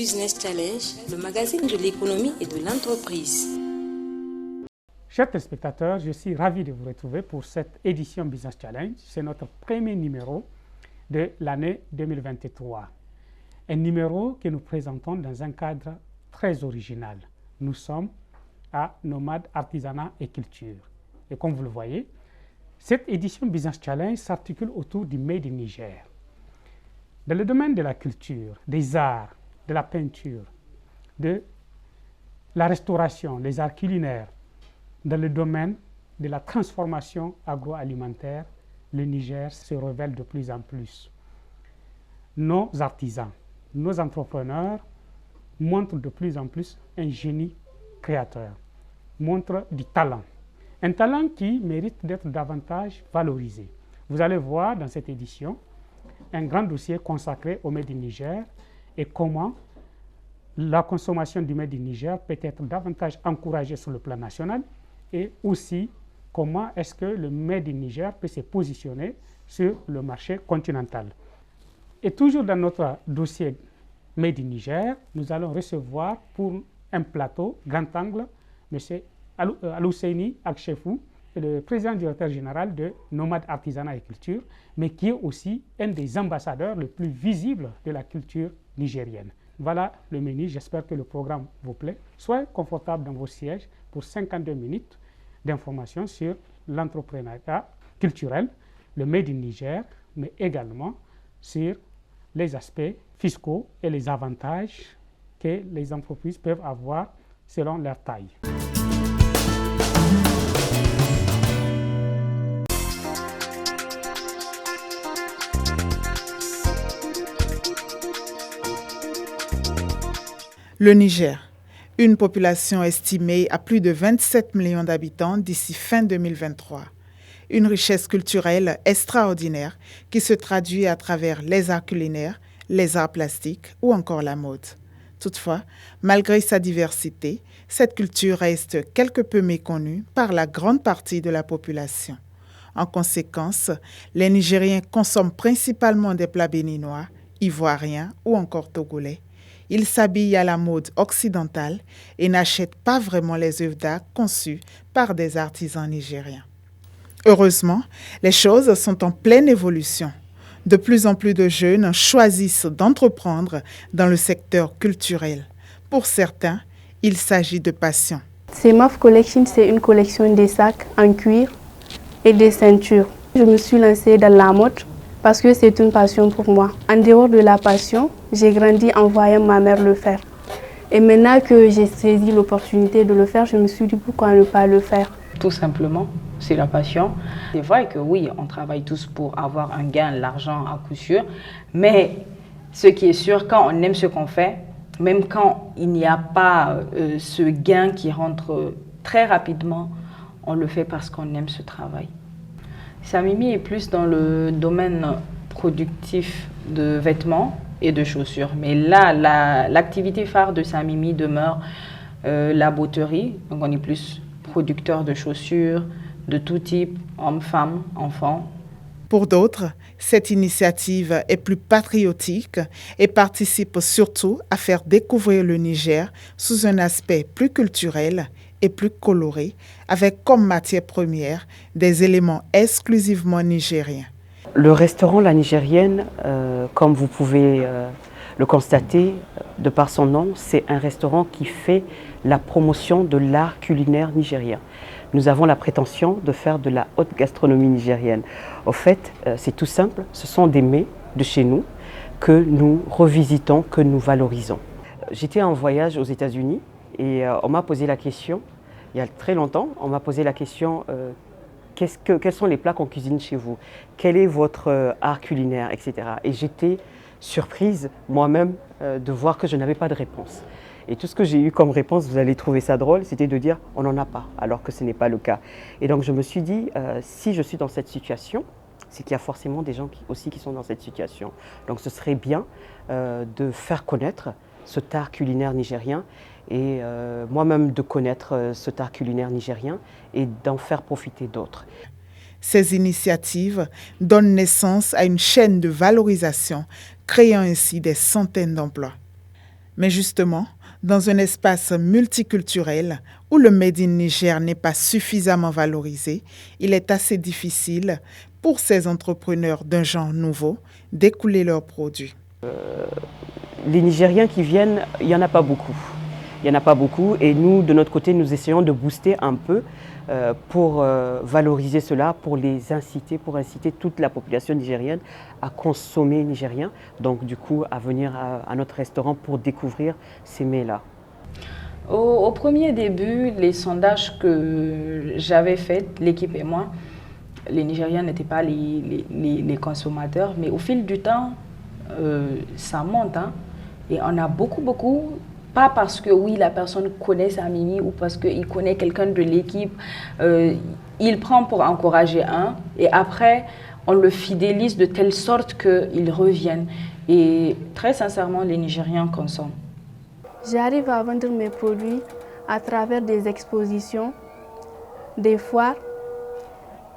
Business Challenge, le magazine de l'économie et de l'entreprise. Chers téléspectateurs, je suis ravi de vous retrouver pour cette édition Business Challenge. C'est notre premier numéro de l'année 2023. Un numéro que nous présentons dans un cadre très original. Nous sommes à Nomade Artisanat et Culture. Et comme vous le voyez, cette édition Business Challenge s'articule autour du Made in Niger. Dans le domaine de la culture, des arts, de la peinture, de la restauration, les arts culinaires, dans le domaine de la transformation agroalimentaire, le Niger se révèle de plus en plus. Nos artisans, nos entrepreneurs montrent de plus en plus un génie créateur, montrent du talent. Un talent qui mérite d'être davantage valorisé. Vous allez voir dans cette édition un grand dossier consacré au Made in Niger et comment la consommation du Made in Niger peut être davantage encouragée sur le plan national et aussi comment est-ce que le Made in Niger peut se positionner sur le marché continental. Et toujours dans notre dossier Made in Niger, nous allons recevoir pour un plateau grand angle M. Alouseini Akchefou, le président directeur général de Nomade Artisanat et Culture, mais qui est aussi un des ambassadeurs les plus visibles de la culture nigérienne. Voilà le menu, j'espère que le programme vous plaît. Soyez confortables dans vos sièges pour 52 minutes d'informations sur l'entrepreneuriat culturel, le Made in Niger, mais également sur les aspects fiscaux et les avantages que les entreprises peuvent avoir selon leur taille. Le Niger, une population estimée à plus de 27 millions d'habitants d'ici fin 2023. Une richesse culturelle extraordinaire qui se traduit à travers les arts culinaires, les arts plastiques ou encore la mode. Toutefois, malgré sa diversité, cette culture reste quelque peu méconnue par la grande partie de la population. En conséquence, les Nigériens consomment principalement des plats béninois, ivoiriens ou encore togolais. Ils s'habillent à la mode occidentale et n'achètent pas vraiment les œuvres d'art conçues par des artisans nigériens. Heureusement, les choses sont en pleine évolution. De plus en plus de jeunes choisissent d'entreprendre dans le secteur culturel. Pour certains, il s'agit de passion. CMAF Collection, c'est une collection de sacs en cuir et des ceintures. Je me suis lancée dans la mode parce que c'est une passion pour moi. En dehors de la passion, j'ai grandi en voyant ma mère le faire. Et maintenant que j'ai saisi l'opportunité de le faire, je me suis dit pourquoi ne pas le faire. Tout simplement, c'est la passion. C'est vrai que oui, on travaille tous pour avoir un gain, l'argent à coup sûr. Mais ce qui est sûr, quand on aime ce qu'on fait, même quand il n'y a pas ce gain qui rentre très rapidement, on le fait parce qu'on aime ce travail. Samimi est plus dans le domaine productif de vêtements et de chaussures. Mais là, l'activité phare de Samimi demeure la botterie. Donc on est plus producteur de chaussures de tout type, hommes, femmes, enfants. Pour d'autres, cette initiative est plus patriotique et participe surtout à faire découvrir le Niger sous un aspect plus culturel et plus coloré, avec comme matière première des éléments exclusivement nigériens. Le restaurant La Nigérienne, comme vous pouvez le constater de par son nom, c'est un restaurant qui fait la promotion de l'art culinaire nigérien. Nous avons la prétention de faire de la haute gastronomie nigérienne. Au fait, c'est tout simple, ce sont des mets de chez nous que nous revisitons, que nous valorisons. J'étais en voyage aux États-Unis et on m'a posé la question, il y a très longtemps, on m'a posé la question quels sont les plats qu'on cuisine chez vous? Quel est votre art culinaire, etc. Et j'étais surprise moi-même de voir que je n'avais pas de réponse. Et tout ce que j'ai eu comme réponse, vous allez trouver ça drôle, c'était de dire on n'en a pas, alors que ce n'est pas le cas. Et donc je me suis dit, si je suis dans cette situation, c'est qu'il y a forcément des gens qui sont dans cette situation. Donc ce serait bien de faire connaître cet art culinaire nigérien et moi-même de connaître cet art culinaire nigérien et d'en faire profiter d'autres. Ces initiatives donnent naissance à une chaîne de valorisation, créant ainsi des centaines d'emplois. Mais justement, dans un espace multiculturel où le Made in Niger n'est pas suffisamment valorisé, il est assez difficile pour ces entrepreneurs d'un genre nouveau d'écouler leurs produits. Les Nigériens qui viennent, il n'y en a pas beaucoup. Il n'y en a pas beaucoup et nous, de notre côté, nous essayons de booster un peu pour valoriser cela, pour inciter toute la population nigérienne à consommer nigérien, donc du coup à venir à notre restaurant pour découvrir ces mets-là. Au premier début, les sondages que j'avais faits, l'équipe et moi, les Nigériens n'étaient pas les consommateurs, mais au fil du temps, ça monte. Hein, et on a beaucoup, pas parce que oui, la personne connaît sa Mimi ou parce qu'il connaît quelqu'un de l'équipe, il prend pour encourager un et après, on le fidélise de telle sorte qu'il revienne. Et très sincèrement, les Nigériens consomment. J'arrive à vendre mes produits à travers des expositions, des foires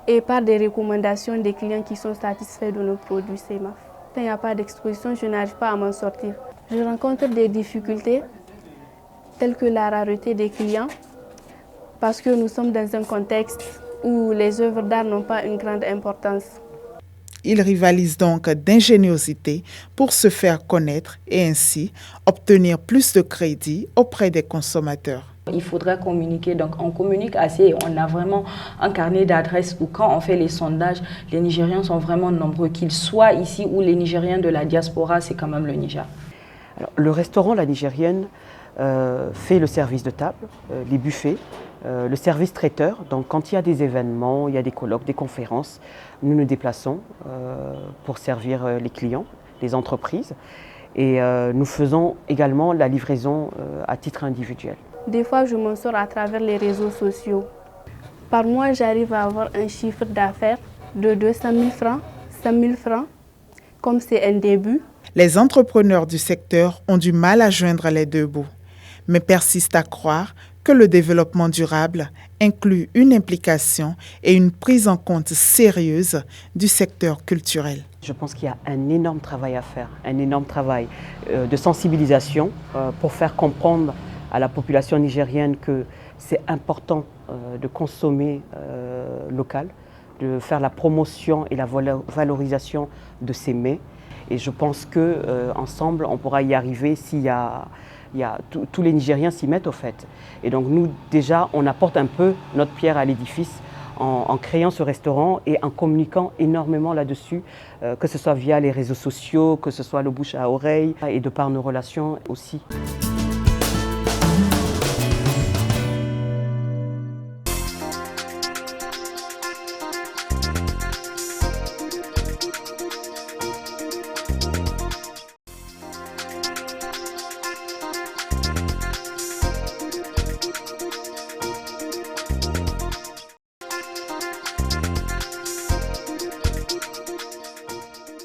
et par des recommandations des clients qui sont satisfaits de nos produits CMAF. Quand il n'y a pas d'exposition, je n'arrive pas à m'en sortir. Je rencontre des difficultés telles que la rareté des clients parce que nous sommes dans un contexte où les œuvres d'art n'ont pas une grande importance. Ils rivalisent donc d'ingéniosité pour se faire connaître et ainsi obtenir plus de crédit auprès des consommateurs. Il faudrait communiquer, donc on communique assez, on a vraiment un carnet d'adresses où quand on fait les sondages, les Nigériens sont vraiment nombreux, qu'ils soient ici ou les Nigériens de la diaspora, c'est quand même le Niger. Alors, le restaurant La Nigérienne fait le service de table, les buffets, le service traiteur. Donc quand il y a des événements, il y a des colloques, des conférences, nous nous déplaçons pour servir les clients, les entreprises. Et nous faisons également la livraison à titre individuel. Des fois, je m'en sors à travers les réseaux sociaux. Par mois, j'arrive à avoir un chiffre d'affaires de 200 000 francs, 100 000 francs, comme c'est un début. Les entrepreneurs du secteur ont du mal à joindre les deux bouts, mais persistent à croire que le développement durable inclut une implication et une prise en compte sérieuse du secteur culturel. Je pense qu'il y a un énorme travail à faire, un énorme travail de sensibilisation pour faire comprendre à la population nigérienne que c'est important de consommer local, de faire la promotion et la valorisation de ces mets. Et je pense qu'ensemble, on pourra y arriver s'il y a tous les Nigériens s'y mettent au fait. Et donc nous, déjà, on apporte un peu notre pierre à l'édifice en créant ce restaurant et en communiquant énormément là-dessus, que ce soit via les réseaux sociaux, que ce soit le bouche à oreille et de par nos relations aussi.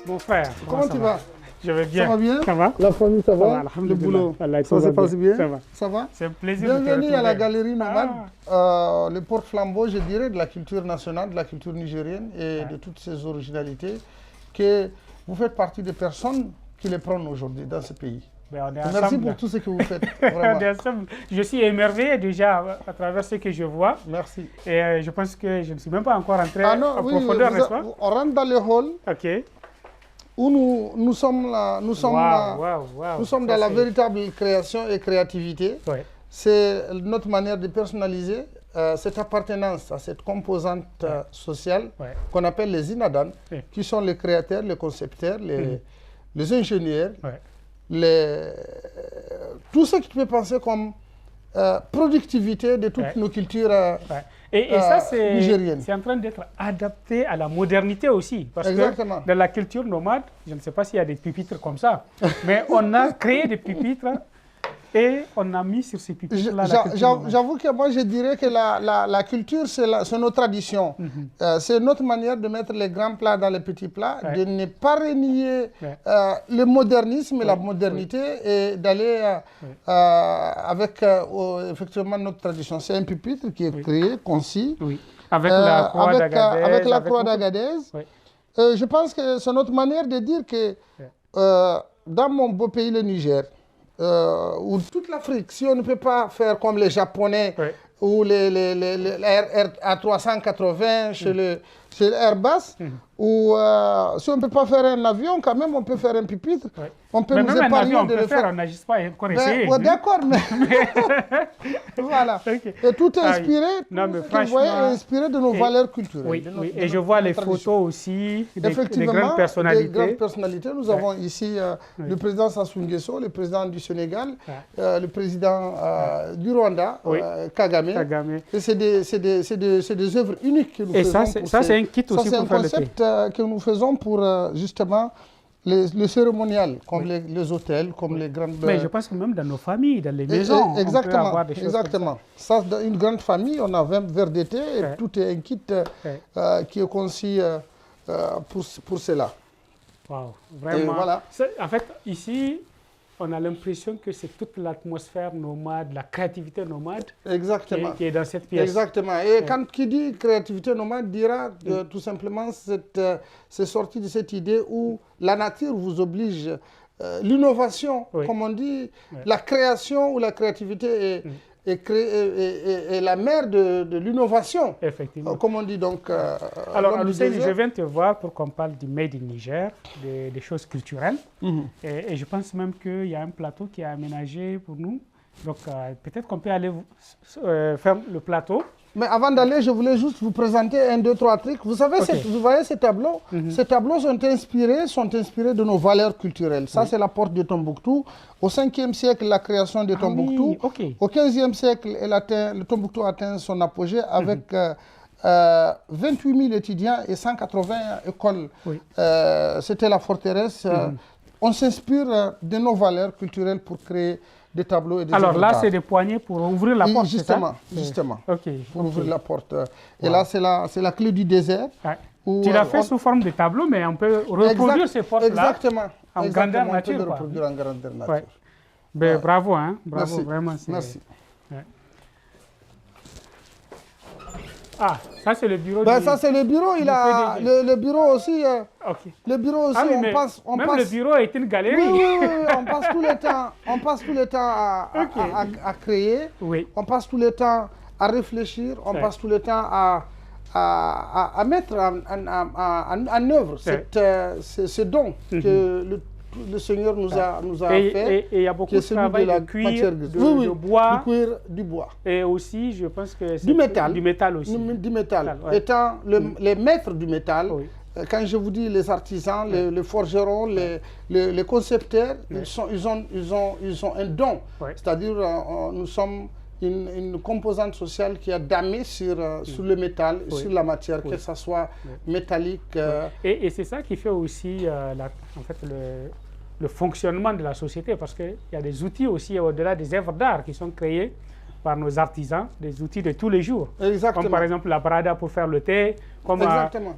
Mon frère, comment tu vas? Je vais bien. Ça va bien? Ça va? La famille, ça va? Le boulot, ça se passe bien? Ça va. Ça va? C'est un plaisir de te Bienvenue retrouver. à la Galerie Nomade, le porte-flambeau, je dirais, de la culture nationale, de la culture nigérienne et de toutes ses originalités, que vous faites partie des personnes qui les prennent aujourd'hui dans ce pays. Ben, Merci pour tout ce que vous faites. Vraiment. Je suis émerveillé déjà à travers ce que je vois. Merci. Et je pense que je ne suis même pas encore entré Ah non, en oui, profondeur, n'est-ce pas? on rentre dans le hall. Ok. Où nous sommes là, nous sommes dans la véritable création et créativité. Ouais. C'est notre manière de personnaliser cette appartenance à cette composante sociale qu'on appelle les inadan, qui sont les créateurs, les concepteurs, les ingénieurs, tout ce que tu peux penser comme productivité de toutes nos cultures Et ça, nigériennes. C'est en train d'être adapté à la modernité aussi. Parce Exactement. que dans la culture nomade, je ne sais pas s'il y a des pupitres comme ça, mais on a créé des pupitres et on a mis sur ces pupitres-là la culture nomade. J'avoue que moi, je dirais que la culture, c'est nos traditions. C'est notre manière de mettre les grands plats dans les petits plats, de ne pas renier le modernisme et la modernité et d'aller avec effectivement notre tradition. C'est un pupitre qui est créé, concis, avec la croix d'Agadez. Je pense que c'est notre manière de dire que dans mon beau pays, le Niger, ou toute l'Afrique, si on ne peut pas faire comme les Japonais ou les A380 chez le Airbus, ou si on ne peut pas faire un avion, quand même, on peut faire un pupitre. On peut nous épargner de le faire. On n'agisse pas encore essayer. D'accord, mais voilà. Et tout est inspiré, vous voyez, inspiré de nos valeurs culturelles. Oui, et je vois les photos aussi des grandes personnalités. Des grandes personnalités. Nous avons ici le président Sassou Nguesso, le président du Sénégal, le président du Rwanda, Kagame. Et c'est des œuvres uniques que nous faisons. Et ça, c'est un kit aussi pour faire le thé. C'est un concept que nous faisons pour justement le cérémonial, comme les hôtels, comme les grandes... Mais je pense que même dans nos familles, dans les maisons, on peut avoir des choses exactement. Ça, dans une grande famille, on a 20 verres d'été et tout est un kit qui est conçu pour cela. Wow, vraiment. Voilà. En fait, ici, on a l'impression que c'est toute l'atmosphère nomade, la créativité nomade qui est dans cette pièce. Exactement. Et qui dit créativité nomade dira tout simplement c'est sorti de cette idée où la nature vous oblige, l'innovation, comme on dit, la création ou la créativité est la mère de l'innovation. Effectivement. Comme on dit donc. Alors, je viens te voir pour qu'on parle du Made in Niger, des choses culturelles. Et je pense même qu'il y a un plateau qui est aménagé pour nous. Donc, peut-être qu'on peut aller faire le plateau. Mais avant d'aller, je voulais juste vous présenter un, deux, trois trucs. Vous savez, vous voyez ces tableaux? Ces tableaux sont inspirés de nos valeurs culturelles. Ça, c'est la porte de Tombouctou. Au 5e siècle, la création de Tombouctou. Au 15e siècle, le Tombouctou atteint son apogée avec 28 000 étudiants et 180 écoles. C'était la forteresse. On s'inspire de nos valeurs culturelles pour créer des tableaux et des Alors là, c'est des poignées pour ouvrir la porte, justement, pour ouvrir la porte. Et là, c'est la clé du désert. Tu l'as fait sous forme de tableau, mais on peut reproduire ces portes-là en grandeur nature. On peut le reproduire en grandeur nature. Ben, bravo, hein? Bravo, merci. Vraiment. Merci. Ah, ça c'est le bureau. Ça c'est le bureau. Le bureau aussi. Le bureau aussi. Le bureau est une galerie. Oui, on passe tout le temps à créer. On passe tout le temps à réfléchir. On passe tout le temps à mettre en œuvre ce don que le Seigneur nous a fait. Et il y a beaucoup de travail de cuir, de bois. Du bois. Et aussi, je pense que c'est du métal. Du métal aussi. Du métal. Étant les maîtres du métal, quand je vous dis les artisans, les forgerons, les concepteurs, ils ont un don. C'est-à-dire, nous sommes une composante sociale qui a damé sur le métal, sur la matière, que ce soit métallique. Et c'est ça qui fait aussi en fait, le fonctionnement de la société, parce qu'il y a des outils aussi au-delà des œuvres d'art qui sont créées par nos artisans, des outils de tous les jours. Exactement. Comme par exemple la brada pour faire le thé. Comme, exactement.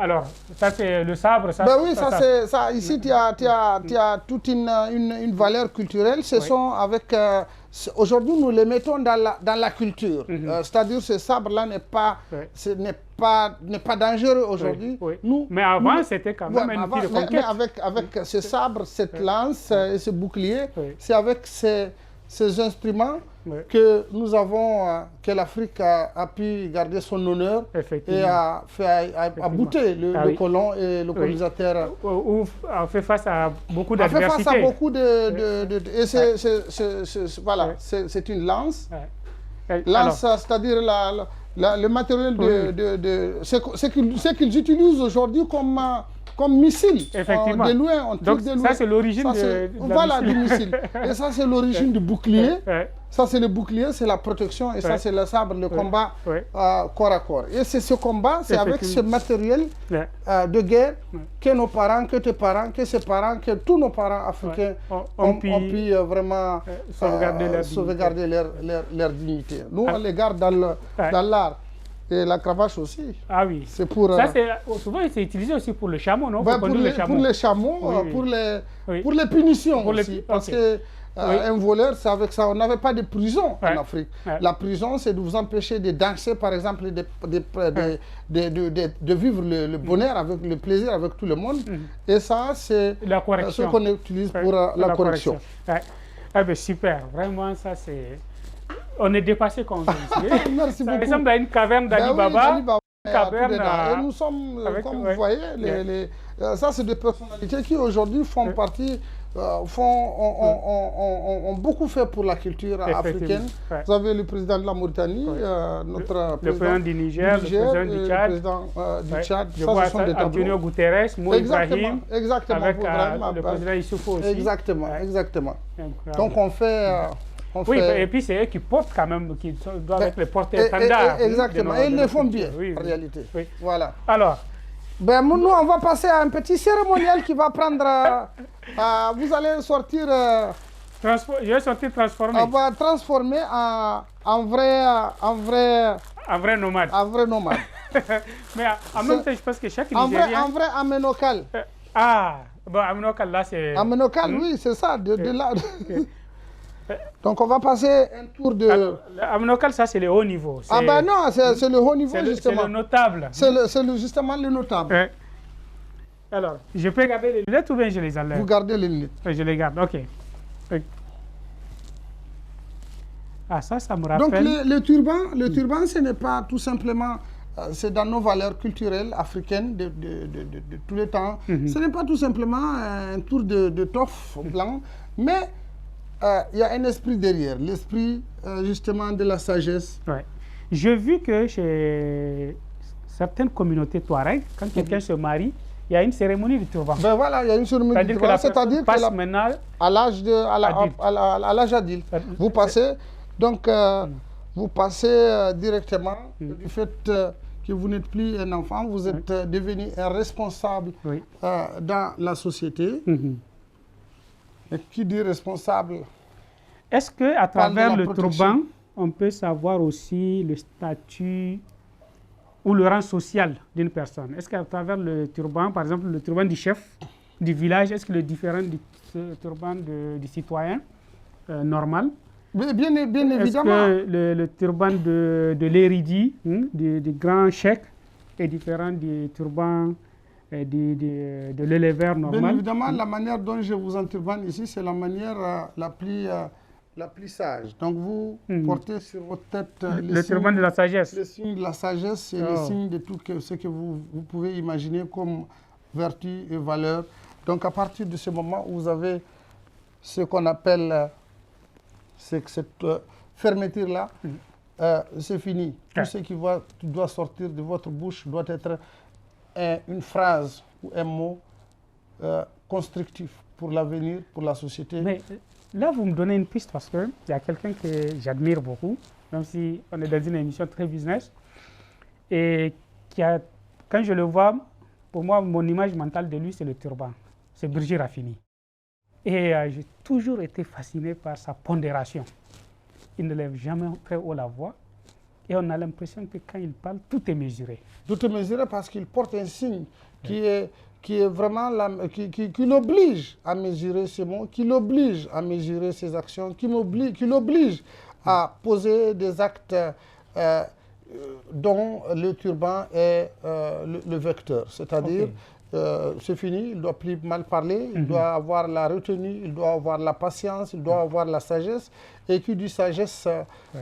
Alors, ça c'est le sabre. Ça, ici, tu as toute une valeur culturelle. Ce sont avec... Aujourd'hui, nous les mettons dans la culture. C'est-à-dire ce sabre-là n'est pas dangereux aujourd'hui. Mais avant, c'était quand même un outil de conquête. Mais avec ce sabre, cette lance et ce bouclier, c'est avec ces instruments que nous avons, que l'Afrique a pu garder son honneur et a bouté le colon et le colonisateur. A fait face à beaucoup d'adversités. A fait face à beaucoup voilà, c'est une lance. Lance, c'est-à-dire le matériel ce qu'ils utilisent aujourd'hui comme missile. Effectivement. De loin, donc ça c'est l'origine du missile. Et ça c'est l'origine du bouclier. Ça c'est le bouclier, c'est la protection. Et ça c'est le sabre, le combat corps à corps. Et c'est ce combat, c'est avec ce matériel de guerre que nos parents, que tes parents, que ses parents, que tous nos parents africains ont pu vraiment sauvegarder leur dignité. Nous on les garde dans l'art. Et la cravache aussi. Ah oui. C'est pour. Ça, souvent, c'est utilisé aussi pour le chameau, non? Pour les chameaux, pour les punitions aussi. Parce que un voleur, c'est avec ça. On n'avait pas de prison en Afrique. La prison, c'est de vous empêcher de danser, par exemple, de vivre le bonheur, avec le plaisir avec tout le monde. Et ça, c'est ce qu'on utilise pour la correction. Ah ben super, vraiment ça c'est... On est dépassé quand on vient ici. Merci Ça beaucoup. ressemble à une caverne d'Ali Ben oui, Baba. d'Ali Baba. Caverne Et nous sommes, avec, comme ouais. vous voyez, ça c'est des personnalités qui aujourd'hui font partie, ont beaucoup fait pour la culture africaine. Ouais. Vous avez le président de la Mauritanie, notre président du Niger, le président du Tchad. Le président du Tchad. Je vois ça, Antonio Guterres, Mo Ibrahim, exactement, avec le président Issoufou aussi. Exactement, Ouais. exactement. Incroyable. Donc on fait... oui, et puis c'est eux qui portent quand même, qui doivent être les porte-étendards. Exactement, et ils le font bien, oui, en réalité. Oui. Voilà. Alors, ben, nous, on va passer à un petit cérémonial qui va prendre... vous allez sortir... je vais sortir transformé. On va transformer en vrai nomade. En vrai nomade. Mais en même temps, je pense que chaque Nigérien... En vrai aménocal. Bon, aménocal, là, c'est... Aménocal, oui, c'est ça, de là. Donc, on va passer un tour de... Aménocal, ça, c'est le haut niveau. Ah ben non, c'est le haut niveau, justement. C'est le notable. C'est justement le notable. Alors, je peux garder les lunettes ou bien je les enlève? Vous gardez les lunettes. Je les garde, ok. Ah, ça me rappelle... Donc, le turban, ce n'est pas tout simplement... c'est dans nos valeurs culturelles africaines de tous les temps. Ce n'est pas tout simplement un tour de toffe blanc, mais il y a un esprit derrière, l'esprit justement de la sagesse. Ouais. J'ai vu que chez certaines communautés touareg, quand quelqu'un se marie, il y a une cérémonie du turban. Ben voilà, il y a une cérémonie du turban, c'est-à-dire passe maintenant à l'âge adulte. Vous passez, donc vous passez directement du fait que vous n'êtes plus un enfant, vous êtes devenu un responsable dans la société. Et qui dit responsable? Est-ce qu'à travers le turban, on peut savoir aussi le statut ou le rang social d'une personne? Est-ce qu'à travers le turban, par exemple le turban du chef du village, est-ce qu'il est différent du turban du citoyen normal? Bien évidemment. Est-ce que le turban de l'érudit, du grand cheikh, est différent du turban de l'éleveur normal? Bien évidemment, la manière dont je vous enturbane ici, c'est la manière la plus sage. Donc vous portez sur votre tête le turban de la sagesse. Le signe de la sagesse, c'est le signe de tout ce que vous pouvez imaginer comme vertu et valeur. Donc à partir de ce moment où vous avez ce qu'on appelle cette fermeture-là, c'est fini. Tout ce qui doit sortir de votre bouche doit être une phrase ou un mot constructif pour l'avenir, pour la société. Mais là, vous me donnez une piste parce qu'il y a quelqu'un que j'admire beaucoup, même si on est dans une émission très business, et quand je le vois, pour moi, mon image mentale de lui, c'est le turban. C'est Birji Rafini. Et j'ai toujours été fasciné par sa pondération. Il ne lève jamais très haut la voix. Et on a l'impression que quand il parle, tout est mesuré. Tout est mesuré parce qu'il porte un signe qui est vraiment qui l'oblige à mesurer ses mots, qui l'oblige à mesurer ses actions, qui l'oblige à poser des actes dont le turban est le vecteur. C'est-à-dire, c'est fini, il ne doit plus mal parler, il doit avoir la retenue, il doit avoir la patience, il doit avoir la sagesse. Et qui dit sagesse,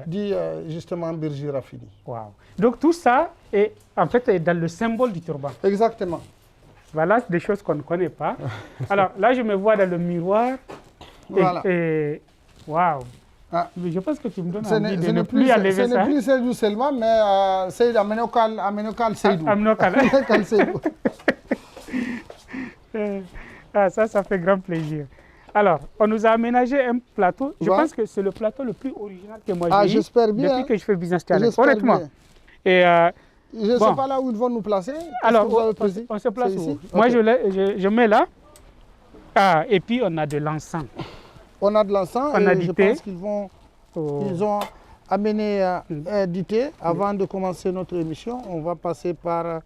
dit justement Birji Rafini. Wow. Donc tout ça est en fait dans le symbole du turban. Exactement. Voilà des choses qu'on ne connaît pas. Alors là, je me vois dans le miroir. Voilà. Et waouh. Je pense que tu me donnes envie de ne plus enlever ça. Ce n'est plus Seydou seulement, mais c'est Aménokal Seydou. Aménokal. Seydou. Ça fait grand plaisir. Alors, on nous a aménagé un plateau. Je pense que c'est le plateau le plus original que moi j'ai eu depuis que je fais Business Challenge. Honnêtement. Et je ne sais pas là où ils vont nous placer. Alors, on se place où? Moi, je mets là. Et puis, on a de l'encens. On a de l'encens et je pense qu'ils ont amené du thé. Avant de commencer notre émission, on va passer par...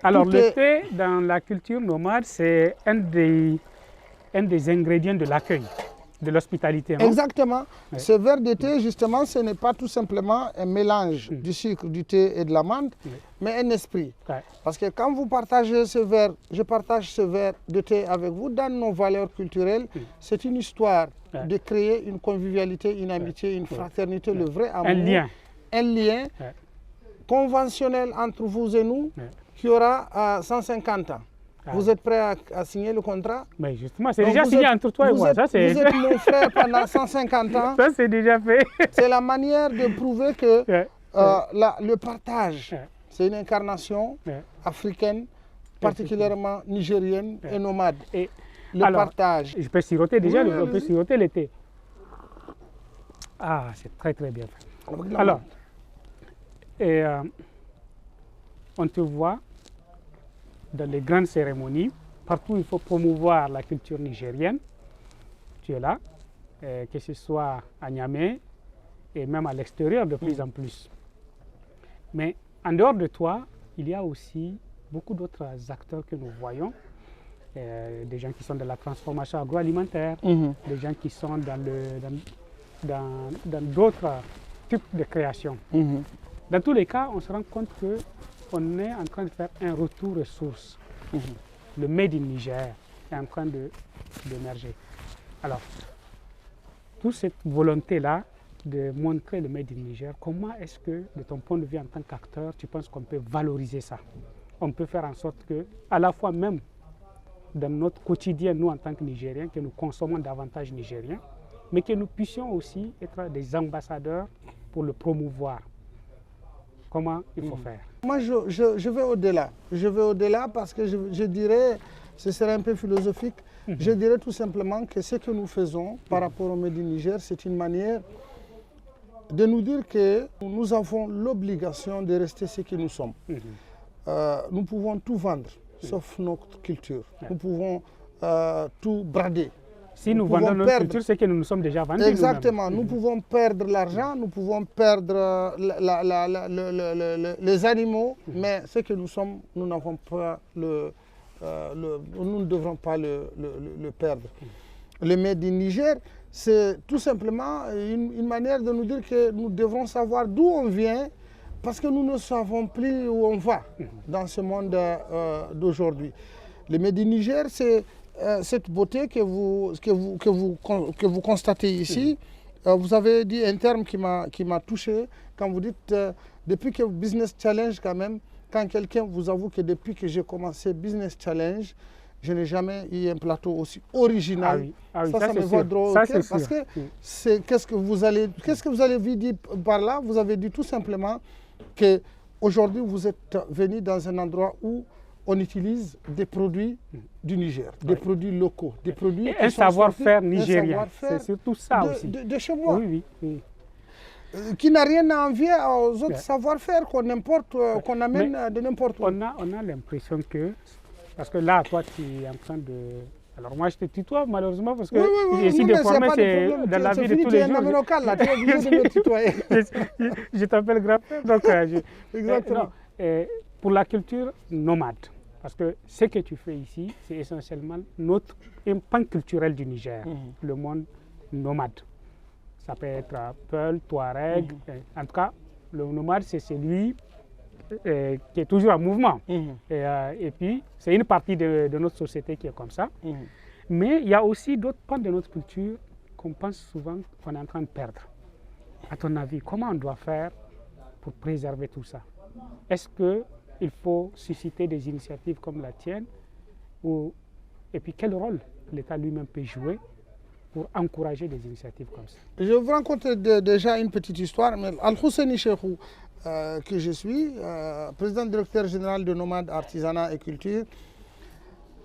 Alors, le thé, dans la culture nomade, c'est un des ingrédients de l'accueil. de l'hospitalité. Exactement. Ce verre de thé, justement, ce n'est pas tout simplement un mélange du sucre, du thé et de l'amande, mais un esprit. Parce que quand vous partagez ce verre, je partage ce verre de thé avec vous, dans nos valeurs culturelles, c'est une histoire de créer une convivialité, une amitié, une fraternité, le vrai amour. Un lien conventionnel entre vous et nous qui aura 150 ans. Vous êtes prêt à signer le contrat? Mais justement, c'est déjà signé entre toi et moi. Vous êtes mon frère pendant 150 ans. Ça, c'est déjà fait. C'est la manière de prouver que le partage, c'est une incarnation africaine, particulièrement nigérienne et nomade. Et le partage. Je peux siroter déjà, on peut siroter le thé. Ah, c'est très très bien fait. Alors, on te voit dans les grandes cérémonies, partout il faut promouvoir la culture nigérienne. Tu es là, que ce soit à Niamey et même à l'extérieur de plus en plus. Mais en dehors de toi, il y a aussi beaucoup d'autres acteurs que nous voyons. Des gens qui sont dans la transformation agroalimentaire, des gens qui sont dans d'autres types de création. Dans tous les cas, on se rend compte qu'on est en train de faire un retour aux sources. Le Made in Niger est en train d'émerger. Alors, toute cette volonté-là de montrer le Made in Niger, comment est-ce que, de ton point de vue en tant qu'acteur, tu penses qu'on peut valoriser ça? On peut faire en sorte que, à la fois même dans notre quotidien, nous en tant que Nigériens, que nous consommons davantage nigérien, mais que nous puissions aussi être des ambassadeurs pour le promouvoir. Comment il faut faire? Moi, je vais au-delà. Je vais au-delà parce que je dirais, ce serait un peu philosophique, je dirais tout simplement que ce que nous faisons par rapport au Made in Niger, c'est une manière de nous dire que nous avons l'obligation de rester ce que nous sommes. Nous pouvons tout vendre, sauf notre culture. Nous pouvons tout brader. Si nous vendons notre culture, c'est que nous nous sommes déjà vendus. Exactement. Nous pouvons perdre l'argent, nous pouvons perdre les animaux, mais ce que nous sommes, nous n'avons pas nous ne devrons pas le perdre. Le Made in Niger, c'est tout simplement une manière de nous dire que nous devrons savoir d'où on vient, parce que nous ne savons plus où on va dans ce monde d'aujourd'hui. Le Made in Niger, c'est cette beauté que vous constatez ici. Vous avez dit un terme qui m'a touché quand vous dites depuis que Business Challenge, quand même, quand quelqu'un vous avoue que depuis que j'ai commencé Business Challenge, je n'ai jamais eu un plateau aussi original. Ça me va droit au cœur, parce que qu'est-ce que vous avez dit par là? Vous avez dit tout simplement que aujourd'hui vous êtes venu dans un endroit où on utilise des produits du Niger, des produits locaux, des produits un savoir-faire nigérien. C'est surtout ça aussi. De chez moi. Oui. Qui n'a rien à envier aux autres savoir-faire qu'on importe, qu'on amène de n'importe où. On a l'impression que, parce que là, toi, tu es en train de... Alors moi, je te tutoie malheureusement parce que je suis déformé, c'est dans la vie de tous les jours. Je t'appelle grand frère. Donc, exactement. Pour la culture nomade, parce que ce que tu fais ici, c'est essentiellement notre pan culturel du Niger, le monde nomade. Ça peut être Peul, Touareg, en tout cas, le nomade, c'est celui qui est toujours en mouvement. Et puis, c'est une partie de notre société qui est comme ça. Mais il y a aussi d'autres pans de notre culture qu'on pense souvent qu'on est en train de perdre. À ton avis, comment on doit faire pour préserver tout ça? Est-ce qu'il faut susciter des initiatives comme la tienne? Et puis, quel rôle l'État lui-même peut jouer pour encourager des initiatives comme ça? Je vais vous raconter déjà une petite histoire. Al-Husseini Cheikhou, que je suis, président directeur général de Nomade Artisanat et Culture,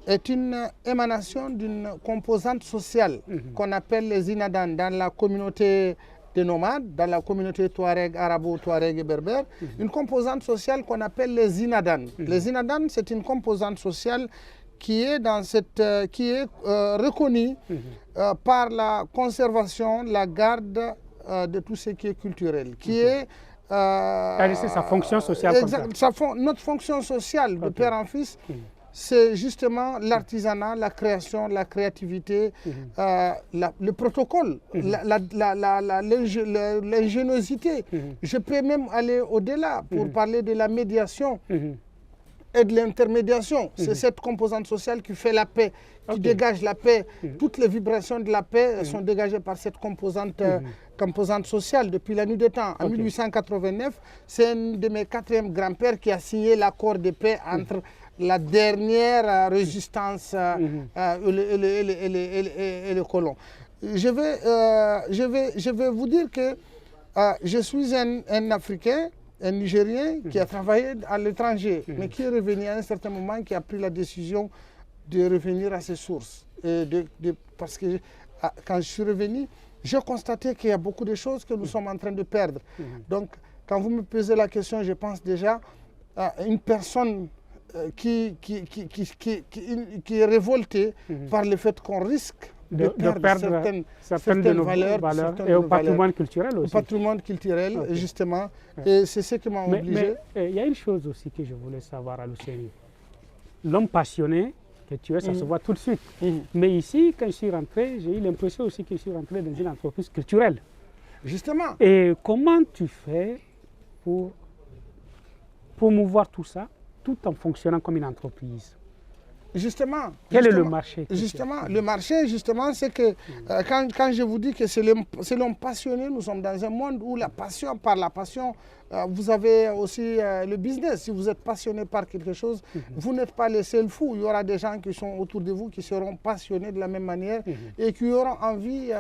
est une émanation d'une composante sociale qu'on appelle les Inadan dans la communauté des nomades, dans la communauté Touareg, Arabo-Touareg et Berbère, une composante sociale qu'on appelle les Inadan. Les Inadan, c'est une composante sociale qui est reconnue par la conservation, la garde de tout ce qui est culturel, qui est... c'est sa fonction sociale. Exact, notre fonction sociale de père en fils c'est justement l'artisanat, la création, la créativité, le protocole, l'ingéniosité. Je peux même aller au-delà pour parler de la médiation et de l'intermédiation. C'est cette composante sociale qui fait la paix, qui dégage la paix. Toutes les vibrations de la paix sont dégagées par cette composante, composante sociale depuis la nuit des temps. En 1889, c'est un de mes 4e grands-pères qui a signé l'accord de paix entre la dernière résistance et le colon. Je vais vous dire que je suis un Africain, un Nigérien qui a travaillé à l'étranger, mais qui est revenu à un certain moment, qui a pris la décision de revenir à ses sources. Parce que quand je suis revenu, j'ai constaté qu'il y a beaucoup de choses que nous sommes en train de perdre. Donc, quand vous me posez la question, je pense déjà à une personne qui est révoltée par le fait qu'on risque de perdre certaines de nos valeurs et au patrimoine culturel aussi. Au patrimoine culturel, justement. Et c'est ce qui m'a obligé. Mais il y a une chose aussi que je voulais savoir à Luseni. L'homme passionné que tu es, ça se voit tout de suite. Mais ici, quand je suis rentré, j'ai eu l'impression aussi que je suis rentré dans une entreprise culturelle. Justement. Et comment tu fais pour promouvoir tout ça, tout en fonctionnant comme une entreprise? Justement. Quel est le marché? Justement, le marché, justement, c'est que quand je vous dis que c'est l'homme passionné, nous sommes dans un monde où la passion, par la passion, vous avez aussi le business. Si vous êtes passionné par quelque chose, vous n'êtes pas les seuls fous. Il y aura des gens qui sont autour de vous qui seront passionnés de la même manière et qui auront envie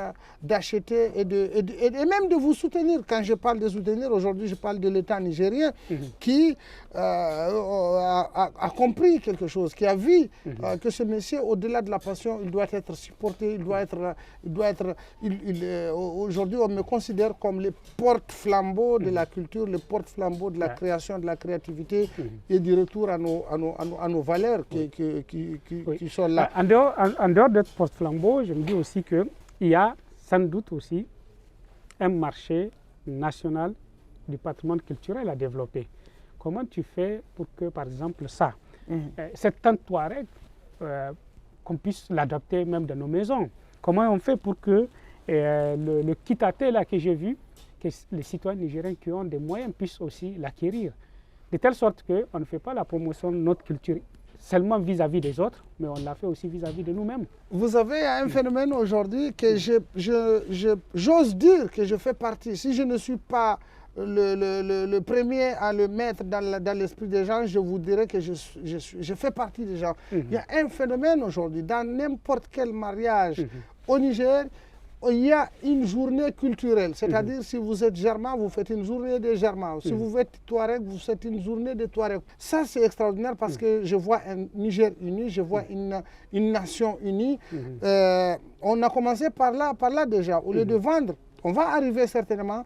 d'acheter et même de vous soutenir. Quand je parle de soutenir, aujourd'hui, je parle de l'État nigérien qui a compris quelque chose, qui a vu que ce métier, au-delà de la passion, il doit être supporté, aujourd'hui, on me considère comme le porte-flambeau de la culture, le porte-flambeau de la création, de la créativité et du retour à nos valeurs qui sont là. En dehors d'être porte-flambeau, je me dis aussi qu'il y a sans doute aussi un marché national du patrimoine culturel à développer. Comment tu fais pour que, par exemple, cette tente Touareg, qu'on puisse l'adopter même dans nos maisons? Comment on fait pour que le kitaté là que j'ai vu, que les citoyens nigériens qui ont des moyens puissent aussi l'acquérir, de telle sorte qu'on ne fait pas la promotion de notre culture seulement vis-à-vis des autres, mais on l'a fait aussi vis-à-vis de nous-mêmes. Vous avez un phénomène aujourd'hui que j'ose dire que je fais partie. Si je ne suis pas le premier à le mettre dans l'esprit des gens, je vous dirais que je fais partie des gens. Il y a un phénomène aujourd'hui, dans n'importe quel mariage au Niger, il y a une journée culturelle. C'est-à-dire, si vous êtes germain, vous faites une journée des germains. Si vous êtes touareg, vous faites une journée des touaregs. Ça, c'est extraordinaire parce que je vois un Niger uni, je vois une nation unie. On a commencé par là déjà. Au lieu de vendre, on va arriver certainement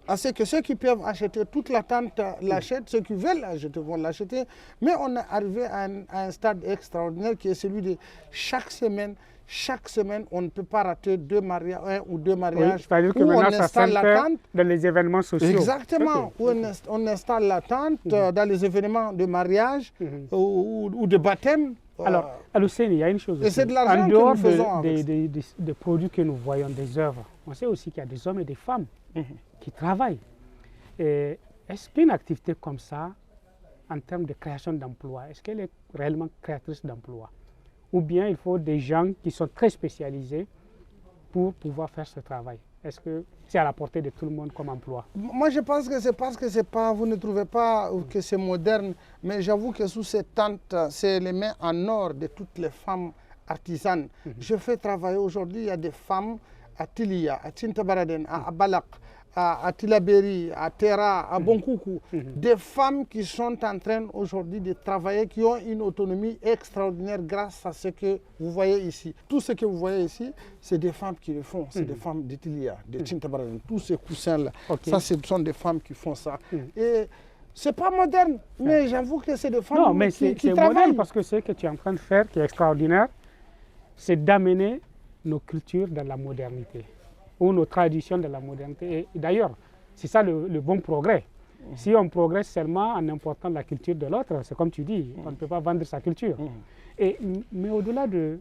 à ce que ceux qui peuvent acheter toute la tente l'achètent, ceux qui veulent l'acheter vont l'acheter. Mais on est arrivé à un stade extraordinaire qui est celui de chaque semaine, on ne peut pas rater un ou deux mariages. C'est-à-dire que maintenant, ça s'installe dans les événements sociaux. Exactement. Où on installe la tente dans les événements de mariage ou de baptême. Alors, à Luseni, il y a une chose aussi. Et c'est de l'argent que nous faisons des produits que nous voyons, des œuvres, on sait aussi qu'il y a des hommes et des femmes qui travaillent. Est-ce qu'une activité comme ça, en termes de création d'emplois, est-ce qu'elle est réellement créatrice d'emplois? Ou bien il faut des gens qui sont très spécialisés pour pouvoir faire ce travail? Est-ce que c'est à la portée de tout le monde comme emploi? Moi, je pense que c'est parce que c'est pas, vous ne trouvez pas que c'est moderne, mais j'avoue que sous cette tente, c'est les mains en or de toutes les femmes artisanes. Je fais travailler aujourd'hui, il y a des femmes à Tilia, à Tintabaraden, à Balak, à Tilaberi, à Terra, à Bonkoukou, des femmes qui sont en train aujourd'hui de travailler, qui ont une autonomie extraordinaire grâce à ce que vous voyez ici. Tout ce que vous voyez ici, c'est des femmes qui le font, c'est des femmes de Tilia, de Tintabaraden, tous ces coussins-là. Ça, ce sont des femmes qui font ça. Et c'est pas moderne, mais j'avoue que c'est des femmes qui travaillent. C'est moderne parce que ce que tu es en train de faire, qui est extraordinaire, c'est d'amener nos cultures dans la modernité, ou nos traditions dans la modernité. Et d'ailleurs, c'est ça le bon progrès. Si on progresse seulement en important la culture de l'autre, c'est comme tu dis, on ne peut pas vendre sa culture. Mais au-delà de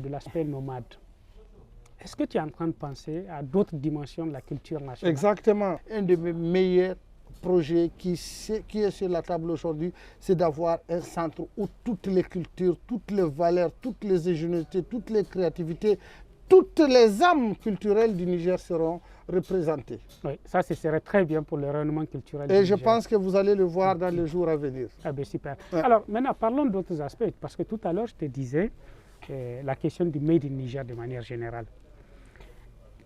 l'aspect nomade, est-ce que tu es en train de penser à d'autres dimensions de la culture nationale? Exactement. Un de mes meilleurs projets qui est sur la table aujourd'hui, c'est d'avoir un centre où toutes les cultures, toutes les valeurs, toutes les ingéniosités, toutes les créativités, toutes les âmes culturelles du Niger seront représentées. Oui, ça, ce serait très bien pour le rayonnement culturel. Et je pense que vous allez le voir dans les jours à venir. Ah ben super. Ouais. Alors maintenant, parlons d'autres aspects, parce que tout à l'heure, je te disais la question du Made in Niger de manière générale.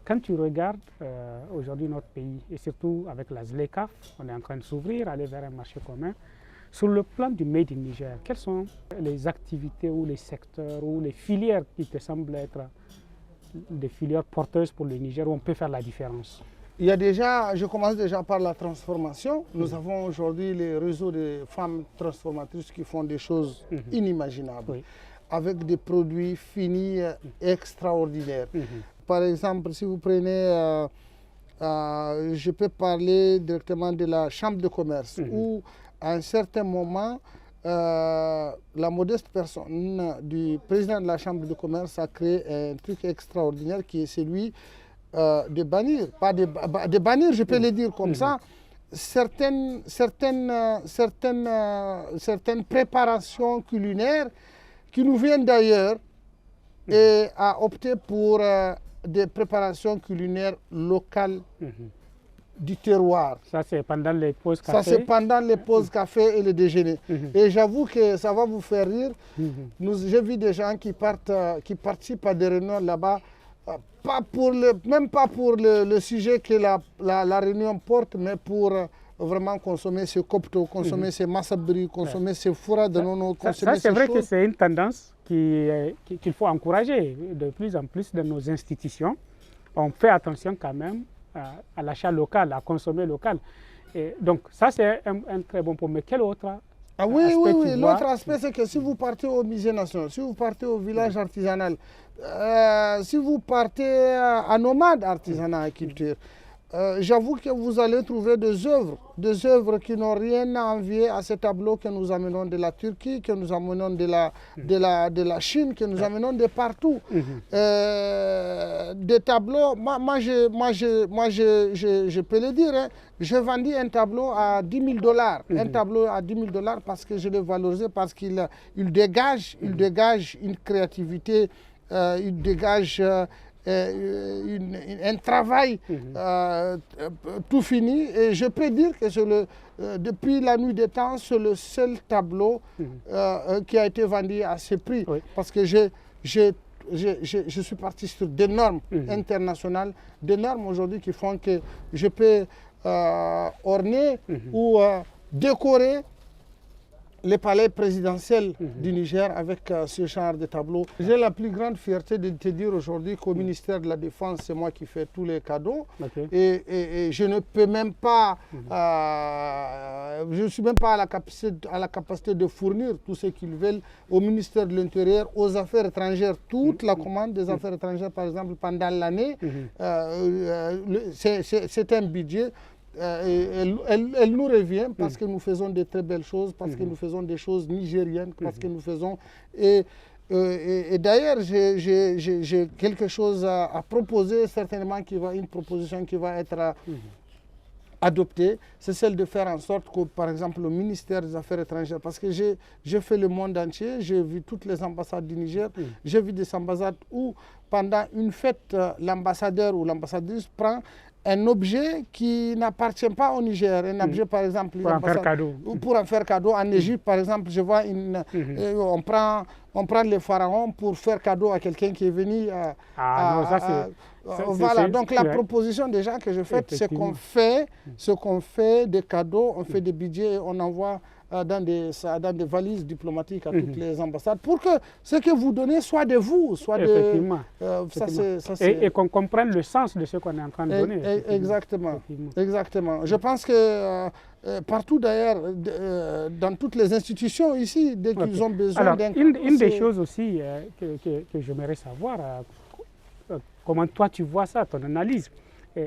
Quand tu regardes aujourd'hui notre pays, et surtout avec la ZLECAf, on est en train de s'ouvrir, aller vers un marché commun. Sur le plan du Made in Niger, quelles sont les activités ou les secteurs ou les filières qui te semblent être des filières porteuses pour le Niger où on peut faire la différence? Il y a déjà, je commence déjà par la transformation. Nous avons aujourd'hui les réseaux de femmes transformatrices qui font des choses inimaginables, avec des produits finis extraordinaires. Par exemple, si vous prenez, je peux parler directement de la chambre de commerce, où à un certain moment, la modeste personne du président de la chambre de commerce a créé un truc extraordinaire qui est celui de bannir, pas de bannir, je peux le dire comme ça, certaines préparations culinaires qui nous viennent d'ailleurs et a opté pour des préparations culinaires locales du terroir. Ça, c'est pendant les pauses café. Ça, c'est pendant les pauses café et le déjeuner. Et j'avoue que ça va vous faire rire. J'ai vu des gens qui participent à des réunions là-bas, même pas pour le sujet que la réunion porte, mais pour vraiment consommer ce copto, consommer ces massabri, consommer ces fourras de nono, consommer ça, c'est vrai que c'est une tendance qu'il faut encourager de plus en plus dans nos institutions. On fait attention quand même à l'achat local, à consommer local. Et donc ça, c'est un très bon point. Mais quel autre oui, l'autre aspect, c'est que si vous partez au musée national, si vous partez au village artisanal, si vous partez à Nomade Artisanat et Culture, j'avoue que vous allez trouver des œuvres qui n'ont rien à envier à ces tableaux que nous amenons de la Turquie, que nous amenons de la Chine, que nous amenons de partout. Des tableaux, moi je peux le dire, hein, j'ai vendu un tableau à 10 000 $, un tableau à 10 000 $ parce que je l'ai valorisé, parce qu'il dégage une créativité, il dégage un travail tout fini, et je peux dire que depuis la nuit des temps, c'est le seul tableau qui a été vendu à ce prix, parce que je suis parti sur des normes internationales, des normes aujourd'hui qui font que je peux orner ou décorer les palais présidentiels du Niger avec ce genre de tableau. J'ai la plus grande fierté de te dire aujourd'hui qu'au ministère de la Défense, c'est moi qui fais tous les cadeaux. Et je ne peux même pas, je ne suis même pas à la capacité de fournir tout ce qu'ils veulent au ministère de l'Intérieur, aux affaires étrangères, toute la commande des affaires étrangères, par exemple, pendant l'année, c'est un budget. Elle nous revient parce que nous faisons de très belles choses, parce que nous faisons des choses nigériennes, parce que nous faisons... Et d'ailleurs, j'ai quelque chose à proposer, certainement une proposition qui va être adoptée, c'est celle de faire en sorte que, par exemple, le ministère des Affaires étrangères, parce que j'ai fait le monde entier, j'ai vu toutes les ambassades du Niger, j'ai vu des ambassades où, pendant une fête, l'ambassadeur ou l'ambassadrice prend un objet qui n'appartient pas au Niger, un objet par exemple pour en faire cadeau. Pour en faire cadeau. En Égypte par exemple, je vois on prend les pharaons pour faire cadeau à quelqu'un qui est venu. Voilà, donc la proposition déjà que je fais, c'est qu'on fait des cadeaux, on fait des budgets, on envoie dans des valises diplomatiques à toutes les ambassades pour que ce que vous donnez soit de vous, soit effectivement. Et qu'on comprenne le sens de ce qu'on est en train de donner. Exactement. Je pense que partout d'ailleurs, dans toutes les institutions ici, dès qu'ils ont besoin d'un... Une des choses aussi que j'aimerais savoir, comment toi tu vois ça, ton analyse,